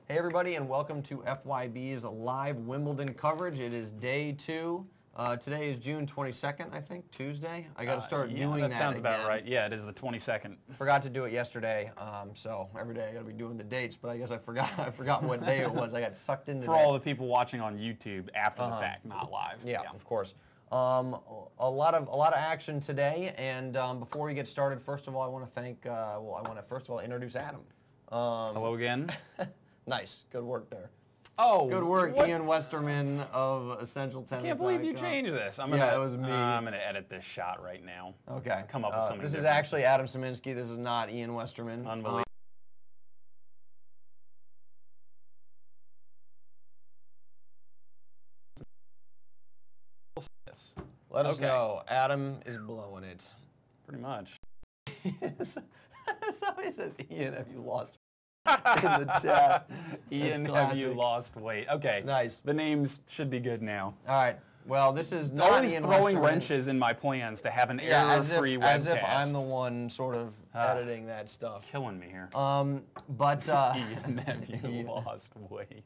Hey everybody, and welcome to FYB's live Wimbledon coverage. It is day 2. Today is June 22nd, I think, Tuesday. I got to start doing that. That sounds again. about right. Yeah, it is the 22nd. Forgot to do it yesterday, so every day I got to be doing the dates. But I guess I forgot what day it was. I got sucked into For all the people watching on YouTube after the fact, not live. Yeah, of course. A lot of action today, and before we get started, first of all, I want to thank. I want to first of all introduce Adam. Hello again. Nice, good work there. Oh, good work, Ian Westerman of Essential Tennis. I can't believe you changed this. It was me. I'm gonna edit this shot right now. Okay. Come up with something. This different. is actually Adam Szymanski. This is not Ian Westerman. Unbelievable. Let us know. Adam is blowing it. Pretty much. Somebody says, Ian, have you lost in the chat? Ian, have you lost weight? Okay. Nice. The names should be good now. All right. Well, this is not always Ian throwing Westerman. Wrenches in my plans to have an error-free webcast. As if I'm the one sort of editing that stuff. Killing me here. Ian, have you lost weight?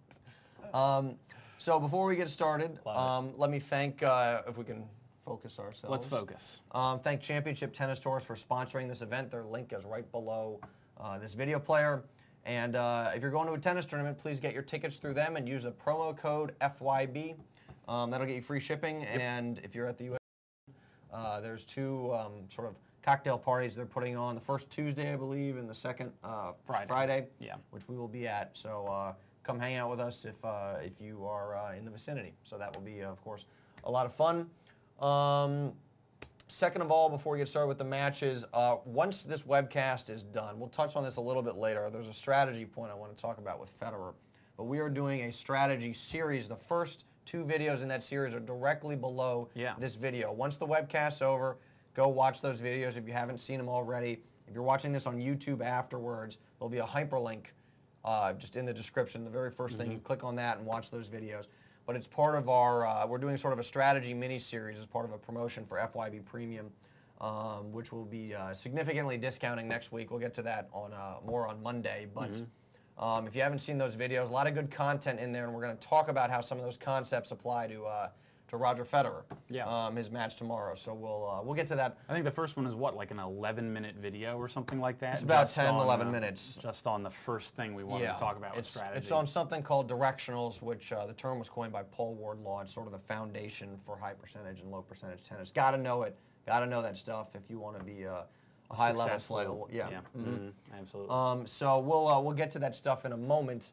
So before we get started, let me thank, if we can focus ourselves. Let's focus. Thank Championship Tennis Tours for sponsoring this event. Their link is right below this video player. And if you're going to a tennis tournament, please get your tickets through them and use a promo code FYB. That'll get you free shipping. Yep. And if you're at the US, there's two sort of cocktail parties they're putting on. The first Tuesday, I believe, and the second Friday, which we will be at. So come hang out with us if you are in the vicinity. So that will be, of course, a lot of fun. Second of all, before we get started with the matches, once this webcast is done, we'll touch on this a little bit later. There's a strategy point I want to talk about with Federer. But we are doing a strategy series. The first 2 videos in that series are directly below this video. Once the webcast's over, go watch those videos if you haven't seen them already. If you're watching this on YouTube afterwards, there'll be a hyperlink just in the description. The very first thing, you click on that and watch those videos. But it's part of our, we're doing sort of a strategy mini-series as part of a promotion for FYB Premium, which will be significantly discounting next week. We'll get to that on more on Monday. But if you haven't seen those videos, a lot of good content in there, and we're going to talk about how some of those concepts apply to Roger Federer, his match tomorrow. So we'll get to that. I think the first one is what, like an 11-minute video or something like that? It's about 10, 11 minutes. Just on the first thing we wanted to talk about with strategy. It's on something called directionals, which the term was coined by Paul Wardlaw. It's sort of the foundation for high percentage and low percentage tennis. Got to know it. Got to know that stuff if you want to be a high-level player. Absolutely. So we'll get to that stuff in a moment.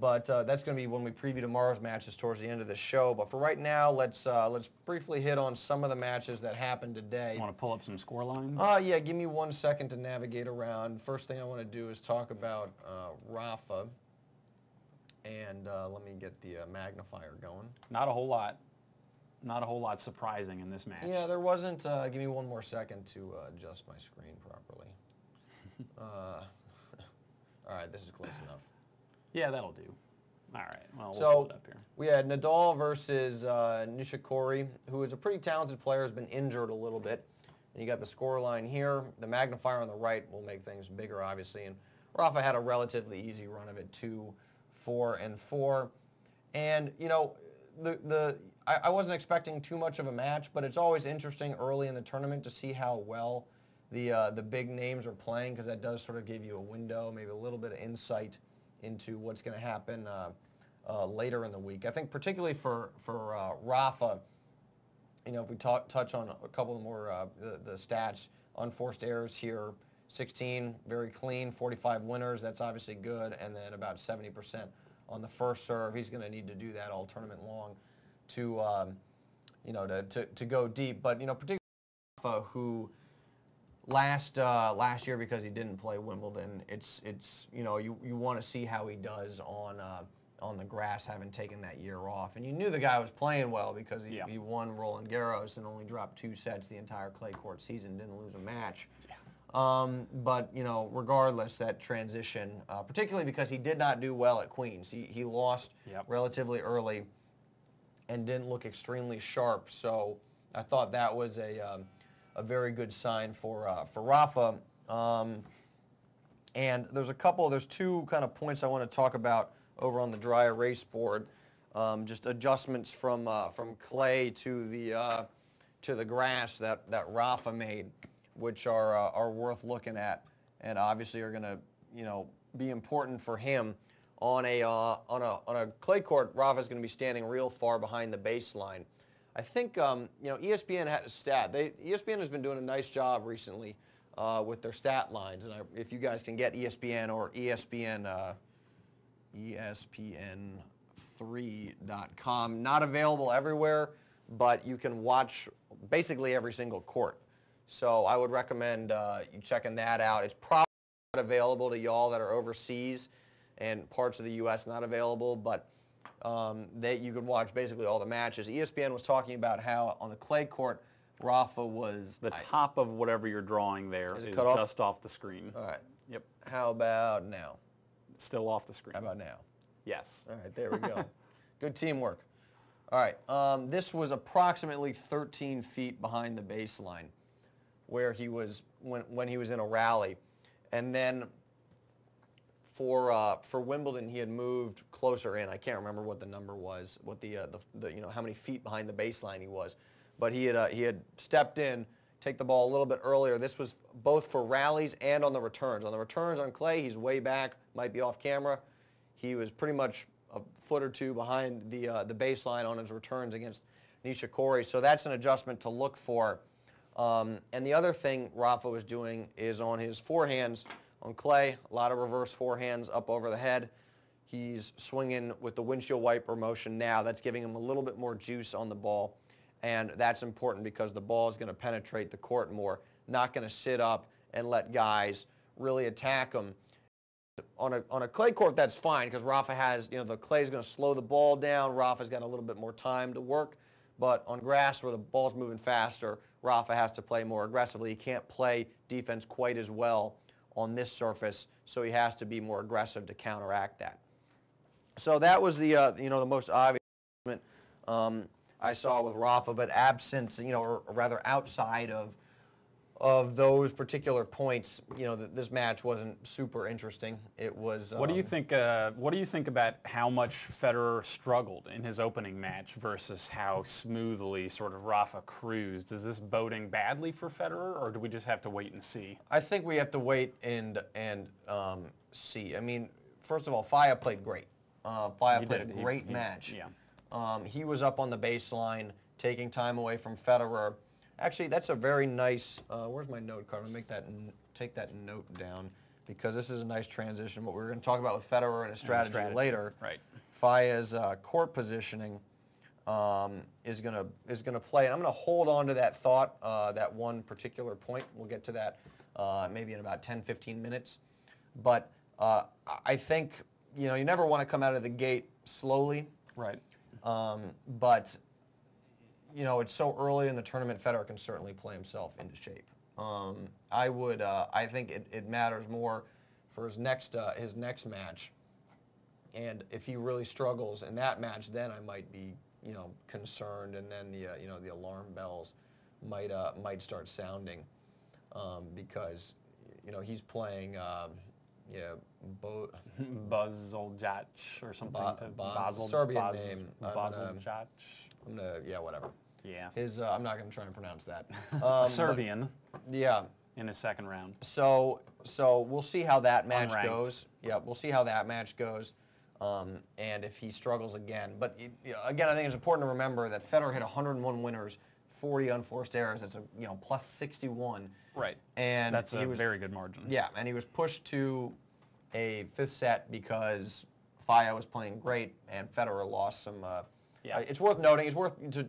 But that's going to be when we preview tomorrow's matches towards the end of the show. But for right now, let's briefly hit on some of the matches that happened today. You want to pull up some score lines? Yeah, give me 1 second to navigate around. First thing I want to do is talk about Rafa. And let me get the magnifier going. Not a whole lot. Not a whole lot surprising in this match. Yeah, there wasn't. Give me 1 more second to adjust my screen properly. All right, this is close enough. Yeah, that'll do. All right. Well, we'll pull it up here. We had Nadal versus Nishikori, who is a pretty talented player, has been injured a little bit. And you got the score line here. The magnifier on the right will make things bigger, obviously. And Rafa had a relatively easy run of it, 2-4 and 4. And you know, I wasn't expecting too much of a match, but it's always interesting early in the tournament to see how well the big names are playing, because that does sort of give you a window, maybe a little bit of insight into what's going to happen later in the week. I think particularly for Rafa, you know, if we touch on a couple more the stats, unforced errors here, 16, very clean, 45 winners, that's obviously good, and then about 70% on the first serve. He's going to need to do that all tournament long to, you know, to go deep. But, you know, particularly Rafa, who last year, because he didn't play Wimbledon, it's you know, you want to see how he does on the grass, having taken that year off. And you knew the guy was playing well because he won Roland Garros and only dropped 2 sets the entire clay court season, didn't lose a match. But you know, regardless, that transition, particularly because he did not do well at Queens, he lost relatively early and didn't look extremely sharp. So I thought that was a very good sign for Rafa. And there's 2 kind of points I want to talk about over on the dry erase board. Just adjustments from clay to the grass that Rafa made, which are worth looking at, and obviously are going to be important for him. On a clay court, Rafa's going to be standing real far behind the baseline. I think ESPN had a stat. ESPN has been doing a nice job recently with their stat lines, and if you guys can get ESPN or ESPN3.com, not available everywhere, but you can watch basically every single court. So I would recommend you checking that out. It's probably not available to y'all that are overseas and parts of the U.S. not available, but you can watch basically all the matches. ESPN was talking about how on the clay court, Rafa was... The top of whatever you're drawing there is just off the screen. All right. Yep. How about now? Still off the screen. How about now? Yes. All right, there we go. Good teamwork. All right, this was approximately 13 feet behind the baseline where he was when he was in a rally. And then for Wimbledon, he had moved closer in. I can't remember what the number was, what the how many feet behind the baseline he was. But he had stepped in, take the ball a little bit earlier. This was both for rallies and on the returns. On the returns on clay, he's way back, might be off camera. He was pretty much a foot or two behind the baseline on his returns against Nishikori. So that's an adjustment to look for. And the other thing Rafa was doing is on his forehands on clay, a lot of reverse forehands up over the head. He's swinging with the windshield wiper motion now. That's giving him a little bit more juice on the ball. And that's important because the ball is going to penetrate the court more, not going to sit up and let guys really attack him. On a clay court, that's fine because Rafa has, the clay is going to slow the ball down. Rafa's got a little bit more time to work. But on grass where the ball's moving faster, Rafa has to play more aggressively. He can't play defense quite as well on this surface, so he has to be more aggressive to counteract that. So that was the most obvious I saw with Rafa, but absent, or rather outside of those particular points, this match wasn't super interesting. It was. What do you think? What do you think about how much Federer struggled in his opening match versus how smoothly sort of Rafa cruised? Is this boding badly for Federer, or do we just have to wait and see? I think we have to wait and see. I mean, first of all, Faya played great. Faya played a great match. Yeah. He was up on the baseline, taking time away from Federer. Actually, that's a very nice. Where's my note card? I'm gonna take that note down because this is a nice transition. What we're going to talk about with Federer and his strategy later. Right. Faya's court positioning is gonna play, and I'm going to hold on to that thought, that one particular point. We'll get to that maybe in about 10-15 minutes. But I think you never want to come out of the gate slowly. Right. But it's so early in the tournament, Federer can certainly play himself into shape. I think it matters more for his next match. And if he really struggles in that match, then I might be, concerned, and then the alarm bells might start sounding, because, he's playing, Bazaljac or something. Serbian name. Bazaljac. Whatever. Yeah. I'm not going to try and pronounce that. Serbian. Yeah. In his second round. So we'll see how that match Unranked. goes. Yeah, we'll see how that match goes, and if he struggles again. But again, I think it's important to remember that Federer hit 101 winners, 40 unforced errors. That's a plus 61. Right. And that's a very good margin. Yeah, and he was pushed to a fifth set because Faya was playing great and Federer lost some. Yeah. It's worth noting.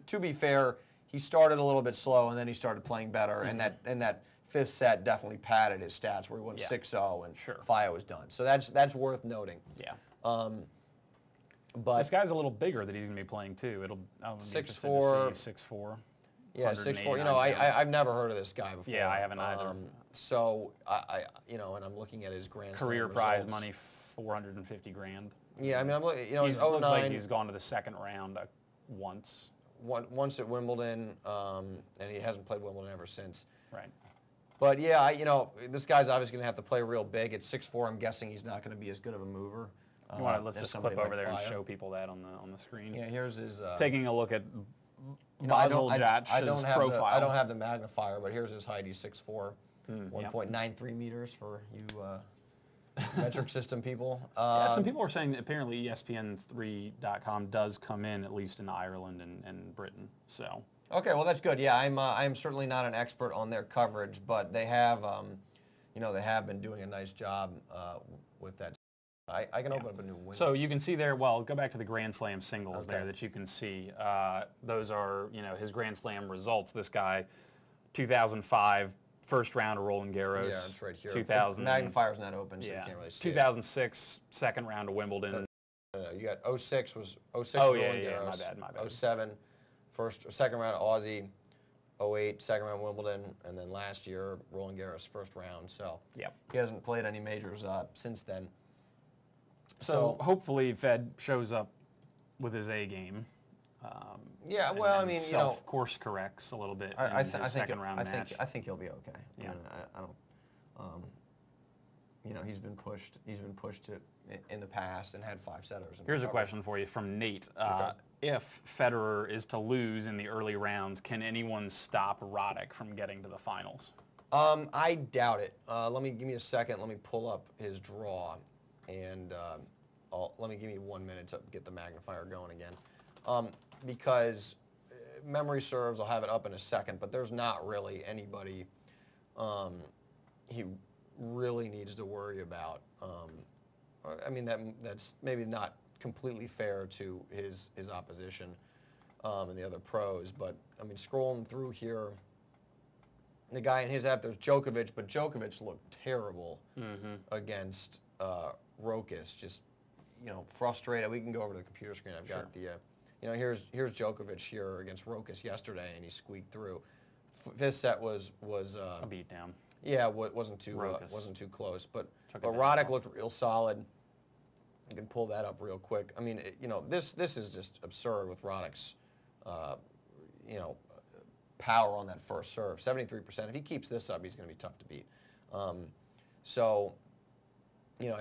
To be fair, he started a little bit slow and then he started playing better, and that fifth set definitely padded his stats where he won 6-0 and Faya was done. So that's worth noting. Yeah. But this guy's a little bigger that he's going to be playing too. I'll be 6'4". 6'4". Yeah, 6'4". I've never heard of this guy before. Yeah, I haven't either. So and I'm looking at his Grand Slam career prize results. money, $450 grand. Yeah, I mean, I'm looking. He looks like he's gone to the second round once. Once at Wimbledon, and he hasn't played Wimbledon ever since. Right. But yeah, this guy's obviously going to have to play real big. At 6'4", I'm guessing he's not going to be as good of a mover. Let's just flip over there and show people that on the screen. Yeah, here's his. Taking a look at Bazaljacz's profile. I don't have the magnifier, but here's his height. He's 6'4", 1.93 meters for you metric system people. Some people are saying that apparently ESPN3.com does come in, at least in Ireland and Britain. So. Okay, well that's good. Yeah, I'm certainly not an expert on their coverage, but they have, they have been doing a nice job with that. I can open up a new window. So you can see there, well, go back to the Grand Slam singles there that you can see. Those are, his Grand Slam results. This guy, 2005, first round of Roland Garros. Yeah, it's right here. 2000. Magnifier's not open, so you can't really see 2006, second round of Wimbledon. You got 06 was Roland Garros. My bad. 07, second round of Aussie. 08, second round Wimbledon, and then last year Roland Garros first round. So he hasn't played any majors since then. So hopefully Fed shows up with his A game. Course corrects a little bit in his second round match. I think he'll be okay. Yeah. I don't. He's been pushed. In the past and had 5 setters. Here's a question for you from Nate. If Federer is to lose in the early rounds, can anyone stop Roddick from getting to the finals? I doubt it. Give me a second. Let me pull up his draw, and give me 1 minute to get the magnifier going again, because memory serves. I'll have it up in a second, but there's not really anybody he really needs to worry about. That's maybe not completely fair to his opposition and the other pros, but scrolling through here, the guy in his app, there's Djokovic, but Djokovic looked terrible against Rokas, just frustrated. We can go over to the computer screen. I've got the here's Djokovic here against Rokas yesterday, and he squeaked through. His set was a beatdown. Yeah, wasn't too close, but Roddick looked real solid. You can pull that up real quick. This is just absurd with Roddick's, power on that first serve. 73%. If he keeps this up, he's going to be tough to beat. I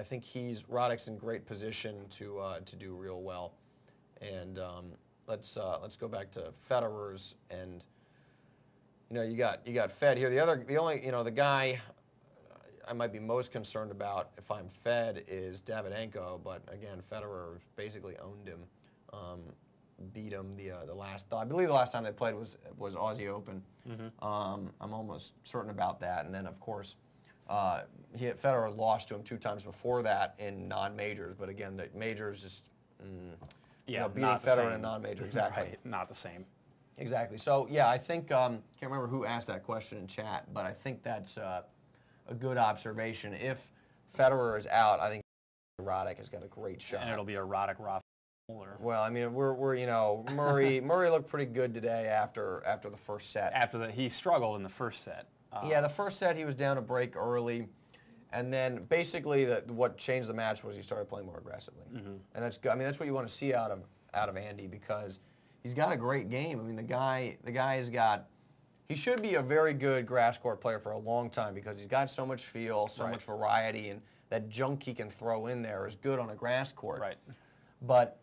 think Roddick's in great position to do real well. And let's go back to Federer's, and you got Fed here. The guy I might be most concerned about if I'm Fed is Davydenko, but again, Federer basically owned him, beat him the last. I believe the last time they played was Aussie Open. I'm almost certain about that. And then of course, Federer lost to him 2 times before that in non-majors. But again, the majors just beating Federer in a non-major, exactly. Right, not the same. Exactly. So yeah, I think can't remember who asked that question in chat, but I think that's a good observation. If Federer is out, I think Roddick has got a great shot. And it'll be a Roddick-Rafa. Well, Murray looked pretty good today after the first set. He struggled in the first set. The first set he was down a break early, and then basically what changed the match was he started playing more aggressively. And that's good. That's what you want to see out of Andy, because he's got a great game. The guy's got. He should be a very good grass court player for a long time because he's got so much feel, so much variety, and that junk he can throw in there is good on a grass court. Right. But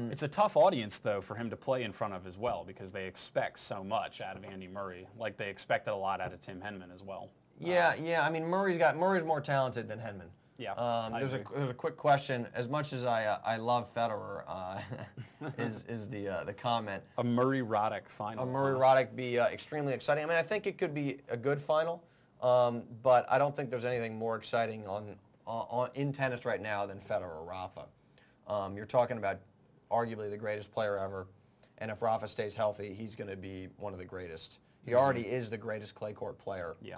it's a tough audience, though, for him to play in front of as well, because they expect so much out of Andy Murray, like they expected a lot out of Tim Henman as well. Murray's more talented than Henman. Yeah. There's a quick question. As much as I love Federer, is the comment. A Murray-Roddick final. A Murray-Roddick be extremely exciting. I think it could be a good final, but I don't think there's anything more exciting in tennis right now than Federer or Rafa. You're talking about arguably the greatest player ever, and if Rafa stays healthy, he's going to be one of the greatest. He already is the greatest clay court player. Yeah.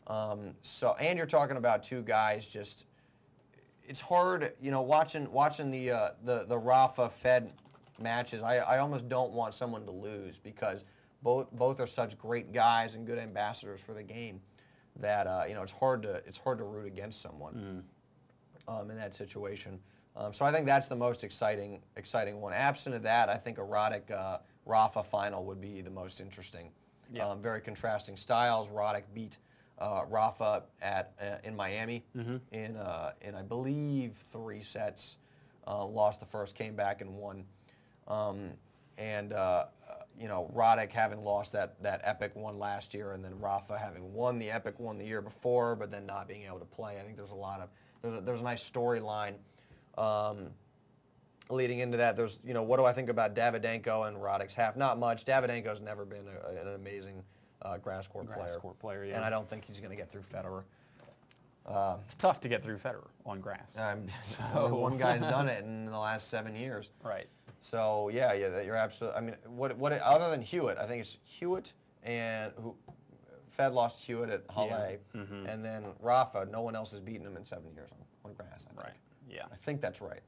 And you're talking about 2 guys just. It's hard, watching the Rafa Fed matches. I almost don't want someone to lose because both are such great guys and good ambassadors for the game that it's hard to root against someone in that situation. So I think that's the most exciting one. Absent of that, I think a Roddick Rafa final would be the most interesting. Yeah. Very contrasting styles. Roddick beat Rafa in Miami in I believe 3 sets. Lost the first, came back and won. Roddick having lost that epic one last year, and then Rafa having won the epic one the year before, but then not being able to play. I think there's there's a nice storyline leading into that. There's what do I think about Davydenko and Roddick's half? Not much. Davydenko's never been an amazing grass court player, yeah. And I don't think he's going to get through Federer. It's tough to get through Federer on grass. Only one guy's done it in the last 7 years. Right. So yeah, you're absolutely. I mean, what other than Hewitt? I think it's Hewitt and Fed lost Hewitt at Halle, and then Rafa. No one else has beaten him in 7 years on grass. I think. Right. Yeah. I think that's right.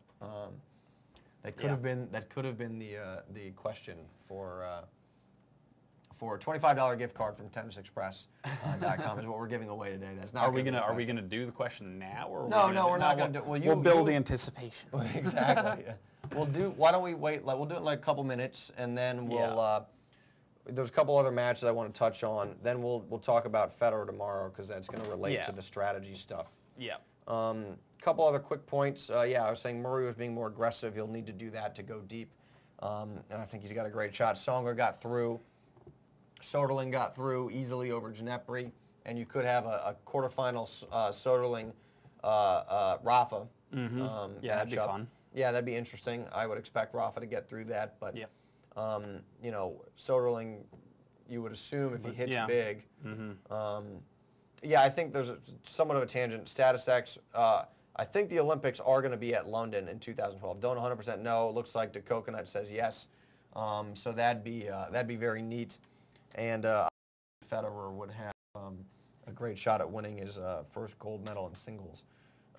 That could have been the question for a $25 gift card from TennisExpress.com is what we're giving away today. That's not. Are we gonna do the question now, or no, we're not gonna do. We'll build anticipation. Exactly. Yeah. Why don't we wait? We'll do it in like a couple minutes, and then we'll. There's a couple other matches I want to touch on. Then we'll talk about Federer tomorrow because that's going to relate to the strategy stuff. Yeah. Couple other quick points. I was saying Murray was being more aggressive. He'll need to do that to go deep, and I think he's got a great shot. Songer got through. Soderling got through easily over Ginepri, and you could have a quarterfinal Soderling Rafa. That'd be fun. Yeah, that'd be interesting. I would expect Rafa to get through that, but Soderling, you would assume if he hits big. I think there's somewhat of a tangent. Status X. I think the Olympics are going to be at London in 2012. Don't 100% know. It looks like the Coconut says yes. So that'd be very neat, and Federer would have a great shot at winning his first gold medal in singles.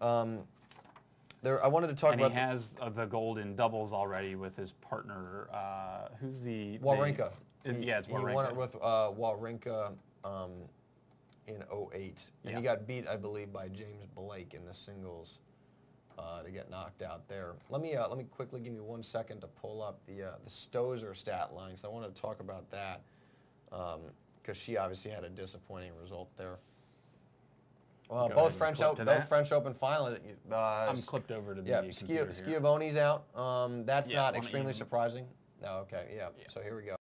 I wanted to talk about. And he has the gold in doubles already with his partner. Who's the Wawrinka? It's Wawrinka. He won it with Wawrinka in 2008, and he got beat, I believe, by James Blake in the singles to get knocked out there. Let me quickly give you 1 second to pull up the Stosur stat line, because I want to talk about that because she obviously had a disappointing result there. Well, both French Open finalists. I'm clipped over to the computer here. Schiavone's out. That's not extremely surprising. No, okay, yeah. So here we go.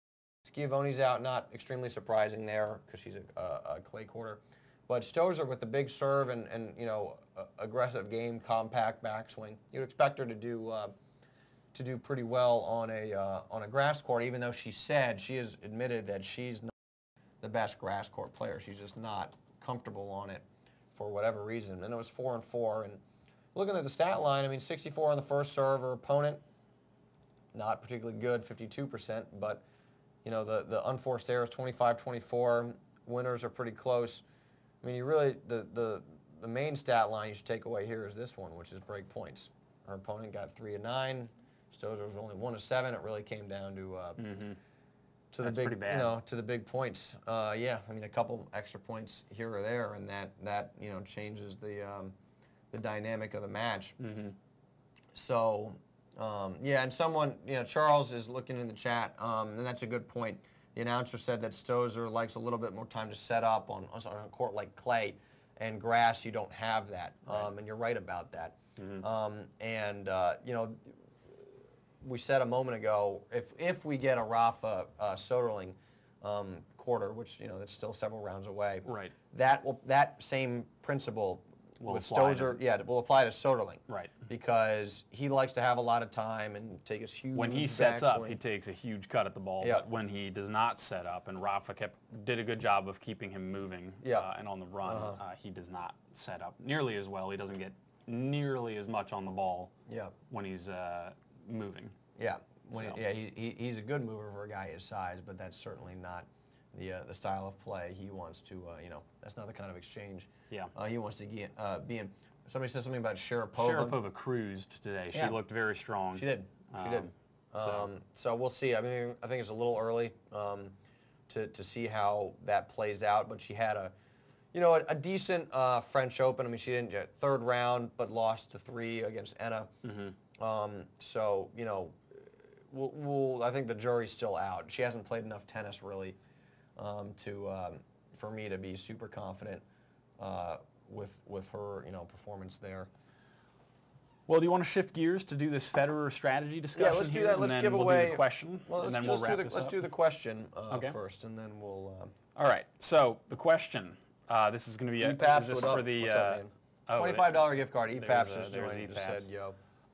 Schiavone's out, not extremely surprising there because she's a clay courter. But Stosur with the big serve and aggressive game, compact backswing, you'd expect her to do pretty well on a grass court. Even though she has admitted that she's not the best grass court player. She's just not comfortable on it for whatever reason. And it was 4-4. And looking at the stat line, I mean, 64 on the first serve. Her opponent, not particularly good, 52%. But the unforced errors, 25-24. Winners are pretty close. I mean, you really the main stat line you should take away here is this one, which is break points. Her opponent got 3-9. Stosur was only 1-7. It really came down to to the big, to the big points. I mean, a couple extra points here or there, and that changes the dynamic of the match. So, and someone, Charles is looking in the chat, and that's a good point. The announcer said that Stosur likes a little bit more time to set up on a court like clay, and grass you don't have that, and you're right about that. We said a moment ago, if we get a Rafa Soderling quarter, which that's still several rounds away, right? That same principle with Stosur, will apply to Soderling, right? Because he likes to have a lot of time and take his huge. When he sets up, he takes a huge cut at the ball. But when he does not set up, and Rafa did a good job of keeping him moving, and on the run, he does not set up nearly as well. He doesn't get nearly as much on the ball. When he's moving. He's a good mover for a guy his size, but that's certainly not the style of play he wants to. That's not the kind of exchange. He wants to be in. Somebody said something about Sharapova. Sharapova cruised today. She looked very strong. She did. So we'll see. I mean, I think it's a little early to see how that plays out. But she had a decent French Open. I mean, she didn't get third round, but lost to 3 against Enna. I think the jury's still out. She hasn't played enough tennis really for me to be super confident with her performance there. Well, do you want to shift gears to do this Federer strategy discussion? Yeah, let's do here, that. Let's and then give we'll away do the question, Well, and then we'll wrap this up. Let's do the question Okay. first, and then we'll. All right. So the question. This is going to be. EPAPS, is this what for up? the? What's up, man? Oh, $25 gift card. EPAPS there's just joined. Just said EPAPS.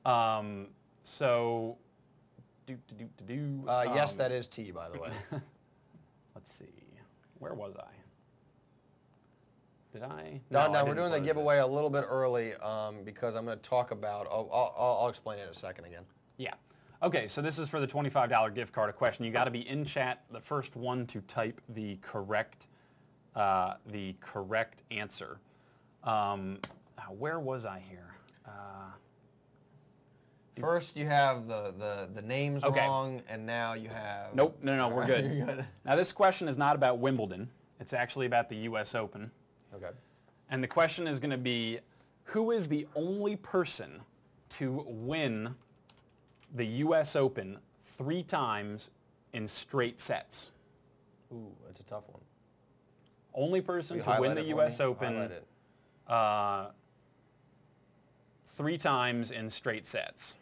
yo. So. Yes, that is T, by the way. Let's see. Where was I? Did I? No, I we're didn't doing the close giveaway it. a little bit early because I'm going to talk about. I'll explain it in a second again. Yeah. Okay, so this is for the $25 gift card. A question. You got to be in chat. The first one to type the correct answer. Where was I here? First, you have the names wrong, and now you have. Nope. No, we're good. You're good. Now this question is not about Wimbledon. It's actually about the U.S. Open. Okay. And the question is going to be, who is the only person to win the U.S. Open 3 times in straight sets? Ooh, that's a tough one. Only person You to win highlight the it for U.S. me? Open Highlight it. 3 times in straight sets.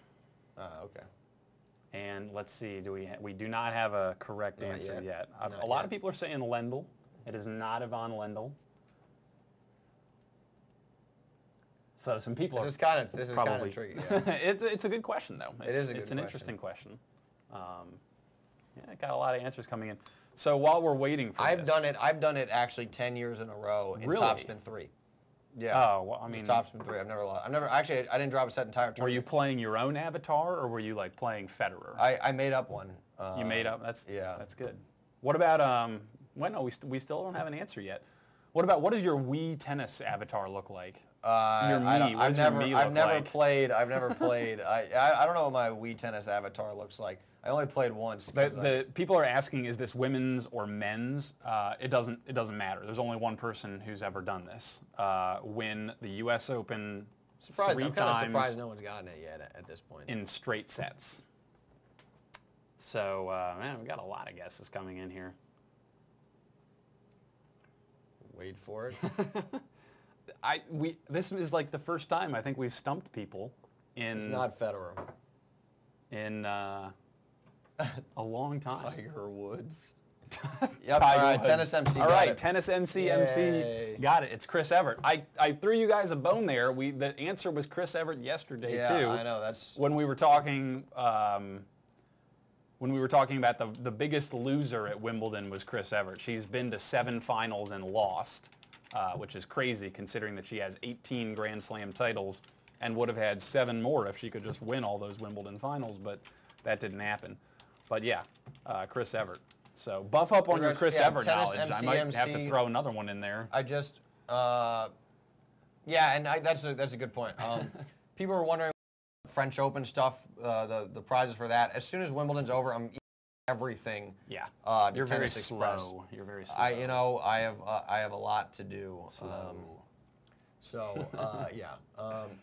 Okay. And let's see, we do not have a correct Not answer yet. Not A lot yet. of people are saying Lendl. It is not Yvonne Lendl. So some people This is probably kind of tricky. Yeah. it's a good question though. It is a good It's an question. interesting question. Yeah, I got a lot of answers coming in. So while we're waiting for I've this, done it actually 10 years in a row in Really? topspin 3. Yeah. Oh, well, I mean, topspin 3. I've never lost. Actually, I didn't drop a set entire tournament. were you playing your own avatar or were you like playing Federer? I made up one. You made up. That's yeah. That's good. What about well, no, we still don't have an answer yet. What does your Wii tennis avatar look like? Your Mii. What does your Mii I've look never like? played. I've never played. I don't know what my Wii tennis avatar looks like. I only played once. The people are asking, is this women's or men's? It doesn't matter. There's only one person who's ever done this. Win the U.S. Open surprised. 3 I'm kind of times surprised no one's gotten it yet at this point. in straight sets. So man, we got a lot of guesses coming in here. Wait for it. This is like the first time I think we've stumped people in It's not Federer. in a long time. Tiger Woods. Yep. Tiger All right. Woods. Tennis MC. All got right. it. Tennis MC. Yay. Got it. It's Chris Evert. I threw you guys a bone there. The answer was Chris Evert yesterday Yeah, too. I know. That's When we were talking. When we were talking about the biggest loser at Wimbledon was Chris Evert. She's been to 7 finals and lost, which is crazy considering that she has 18 Grand Slam titles and would have had 7 more if she could just win all those Wimbledon finals, but that didn't happen. But yeah, Chris Evert. So buff up on your Chris Evert tennis knowledge. I MC, might have to MC. throw another one in there. I just. Yeah, and that's a good point. People are wondering French Open stuff, the prizes for that. As soon as Wimbledon's over, I'm eating everything. Yeah, to you're very Tennis Express. slow. You're very slow. I have a lot to do. Slow. Yeah.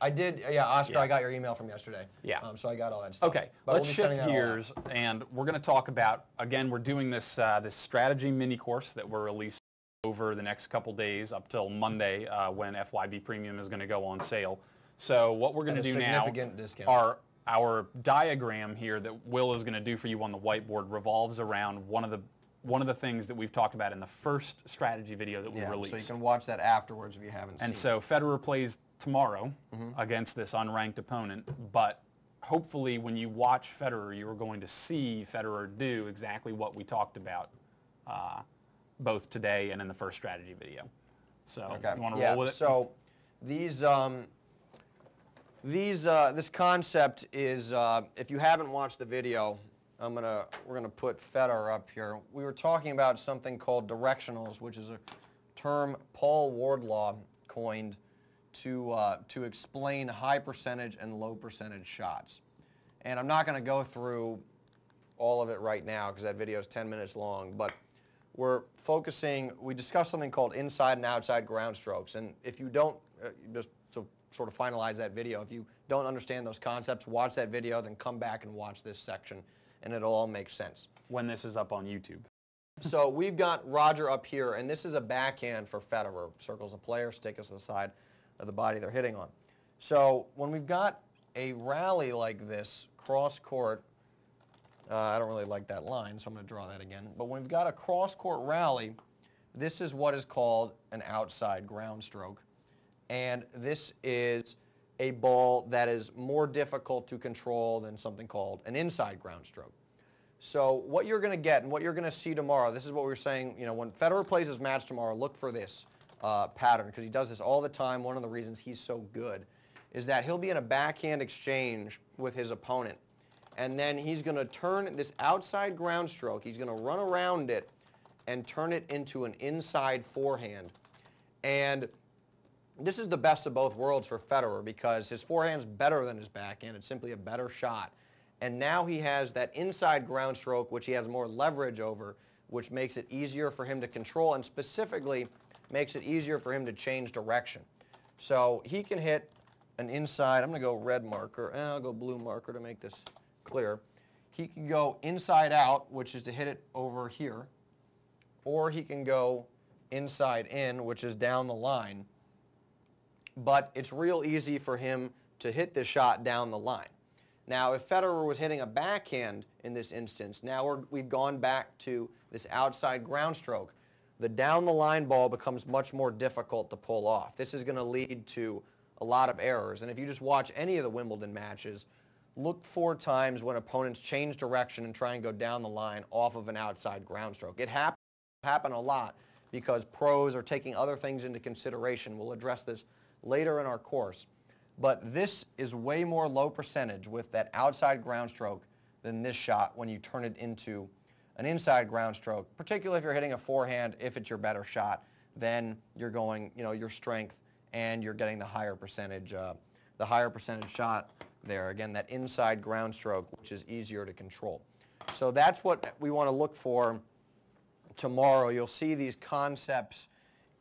I did. Yeah, Oscar, Yeah. I got your email from yesterday. Yeah. So I got all that stuff. Okay, But let's we'll be sending shift that all out. gears, and we're going to talk about, again, we're doing this this strategy mini course that we're releasing over the next couple days up till Monday when FYB Premium is going to go on sale. So what we're going to At a do now, significant discount. our diagram here that Will is going to do for you on the whiteboard revolves around one of the things that we've talked about in the first strategy video that we released. So you can watch that afterwards if you haven't seen And it. so Federer plays tomorrow against this unranked opponent, but hopefully when you watch Federer, you are going to see Federer do exactly what we talked about both today and in the first strategy video. So you want to roll with it? So this concept is, if you haven't watched the video, we're gonna put Federer up here. We were talking about something called directionals, which is a term Paul Wardlaw coined to explain high percentage and low percentage shots. And I'm not gonna go through all of it right now because that video is 10 minutes long, but we're focusing, we discussed something called inside and outside ground strokes. And if you don't, just to sort of finalize that video, if you don't understand those concepts, watch that video, then come back and watch this section, and it'll all make sense. When this is up on YouTube. So we've got Roger up here, and this is a backhand for Federer. Circles the player, stick us to the side of the body they're hitting on. So when we've got a rally like this, cross-court, I don't really like that line, so I'm going to draw that again. But when we've got a cross-court rally, this is what is called an outside ground stroke. And this is a ball that is more difficult to control than something called an inside ground stroke. So what you're going to get and what you're going to see tomorrow, this is what we were saying, when Federer plays his match tomorrow, look for this pattern, because he does this all the time. One of the reasons he's so good is that he'll be in a backhand exchange with his opponent, and then he's going to turn this outside ground stroke, he's going to run around it and turn it into an inside forehand. And this is the best of both worlds for Federer, because his forehand's better than his backhand. It's simply a better shot. And now he has that inside ground stroke, which he has more leverage over, which makes it easier for him to control, and specifically makes it easier for him to change direction. So he can hit an inside, I'm going to go red marker, and I'll go blue marker to make this clear. He can go inside out, which is to hit it over here, or he can go inside in, which is down the line. But it's real easy for him to hit the shot down the line. Now, if Federer was hitting a backhand in this instance, now we've gone back to this outside ground stroke. The down-the-line ball becomes much more difficult to pull off. This is going to lead to a lot of errors. And if you just watch any of the Wimbledon matches, look for times when opponents change direction and try and go down the line off of an outside ground stroke. It happen a lot because pros are taking other things into consideration. We'll address this later in our course. But this is way more low percentage with that outside ground stroke than this shot when you turn it into an inside ground stroke, particularly if you're hitting a forehand. If it's your better shot, then you're going, your strength, and you're getting the higher percentage shot there. Again, that inside ground stroke, which is easier to control. So that's what we want to look for tomorrow. You'll see these concepts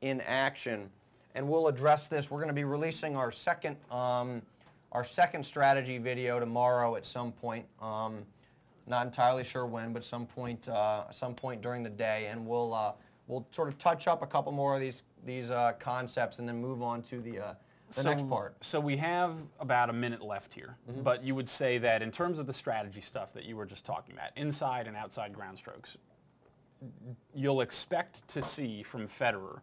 in action. And we'll address this. We're going to be releasing our second strategy video tomorrow at some point. Not entirely sure when, but some point during the day. And we'll sort of touch up a couple more of these concepts and then move on to the next part. So we have about a minute left here. Mm-hmm. But you would say that in terms of the strategy stuff that you were just talking about, inside and outside ground strokes, you'll expect to see from Federer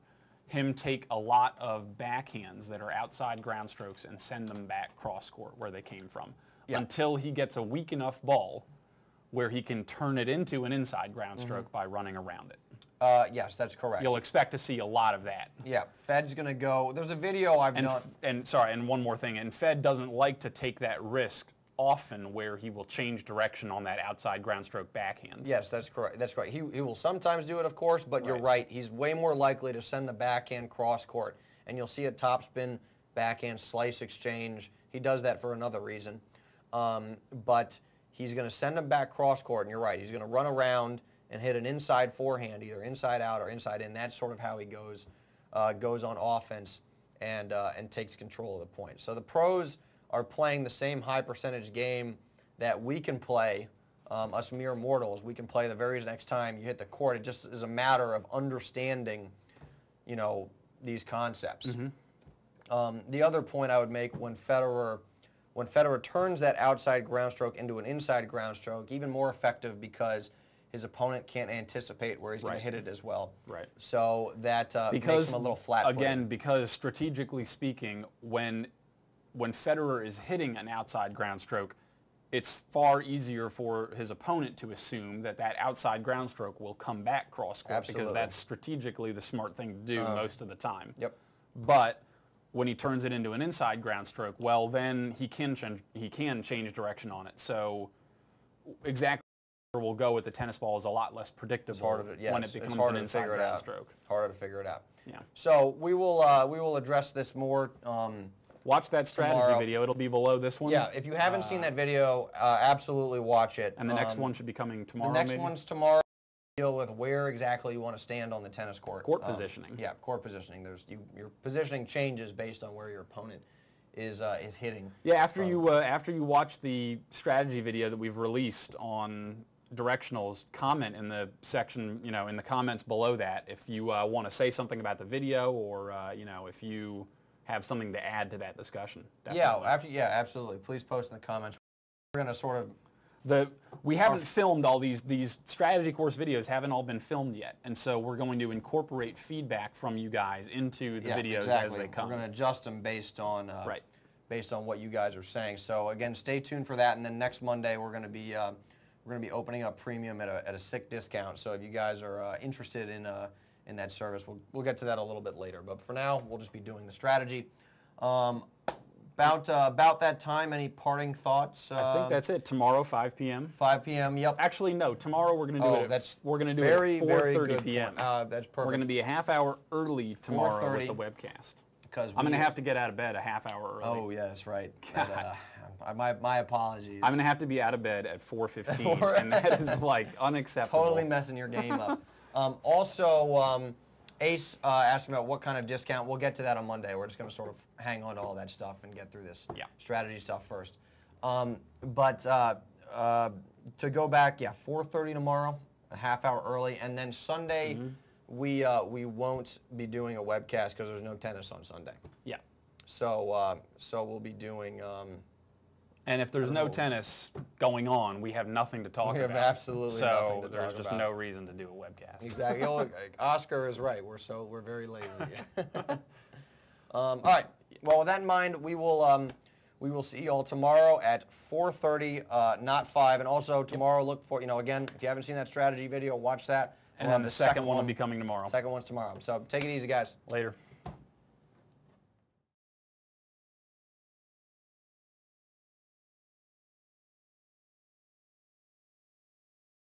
him take a lot of backhands that are outside ground strokes and send them back cross-court where they came from, until he gets a weak enough ball where he can turn it into an inside ground stroke by running around it. Yes, that's correct. You'll expect to see a lot of that. Yeah, Fed's going to go. There's a video I've done. And one more thing. And Fed doesn't like to take that risk often where he will change direction on that outside ground stroke backhand. Yes, that's correct. That's correct. He will sometimes do it, of course, but you're right. He's way more likely to send the backhand cross court, and you'll see a topspin backhand slice exchange. He does that for another reason, but he's going to send them back cross court, and you're right. He's going to run around and hit an inside forehand, either inside out or inside in. That's sort of how he goes on offense and takes control of the point. So the pros are playing the same high percentage game that we can play, us mere mortals. We can play the very next time you hit the court. It just is a matter of understanding, these concepts. Mm-hmm. The other point I would make, when Federer turns that outside ground stroke into an inside ground stroke, even more effective because his opponent can't anticipate where he's going to hit it as well. Right. So that makes him a little flat-footed. Again, because strategically speaking, when Federer is hitting an outside ground stroke, it's far easier for his opponent to assume that outside ground stroke will come back cross-court, because that's strategically the smart thing to do most of the time. Yep. But when he turns it into an inside ground stroke, well, then he can change direction on it. So exactly where we'll go with the tennis ball is a lot less predictable when it becomes an inside ground stroke. Harder to figure it out. Yeah. So we will address this more. Watch that strategy video. It'll be below this one. Yeah, if you haven't seen that video, absolutely watch it. And the next one should be coming tomorrow, The next one's tomorrow. Deal with where exactly you want to stand on the tennis court. Court positioning. Yeah, court positioning. Your positioning changes based on where your opponent is hitting. Yeah, after you watch the strategy video that we've released on directionals, comment in the section, in the comments below that if you want to say something about the video or, if you have something to add to that discussion. Definitely. Yeah, absolutely. Please post in the comments. We're going to sort of... We haven't filmed all these strategy course videos haven't all been filmed yet, and so we're going to incorporate feedback from you guys into the videos as they come. We're going to adjust them based on what you guys are saying. So again, stay tuned for that, and then next Monday we're going to be opening up premium at a sick discount. So if you guys are interested in that service, we'll get to that a little bit later. But for now, we'll just be doing the strategy. About that time, any parting thoughts? I think that's it. Tomorrow, 5 p.m. 5 p.m. Yep. Actually, no. Tomorrow we're going to do it. We're going to do it at 4:30 p.m. That's perfect. We're going to be a half hour early tomorrow with the webcast. Because I'm going to have to get out of bed a half hour early. Oh yeah, that's right. My apologies. I'm going to have to be out of bed at 4:15, and that is like unacceptable. Totally messing your game up. Also, Ace asked about what kind of discount. We'll get to that on Monday. We're just going to sort of hang on to all that stuff and get through this strategy stuff first. But to go back, 4:30 tomorrow, a half hour early, and then Sunday we won't be doing a webcast because there's no tennis on Sunday. Yeah. So we'll be doing. And if there's no tennis going on, we have nothing to talk about. We have absolutely nothing to talk about. So there's just no reason to do a webcast. Exactly. Oscar is right. We're very lazy. All right. Well, with that in mind, we will see you all tomorrow at 4:30, not 5. And also tomorrow, look for again, if you haven't seen that strategy video, watch that. And then the second one will be coming tomorrow. Second one's tomorrow. So take it easy, guys. Later.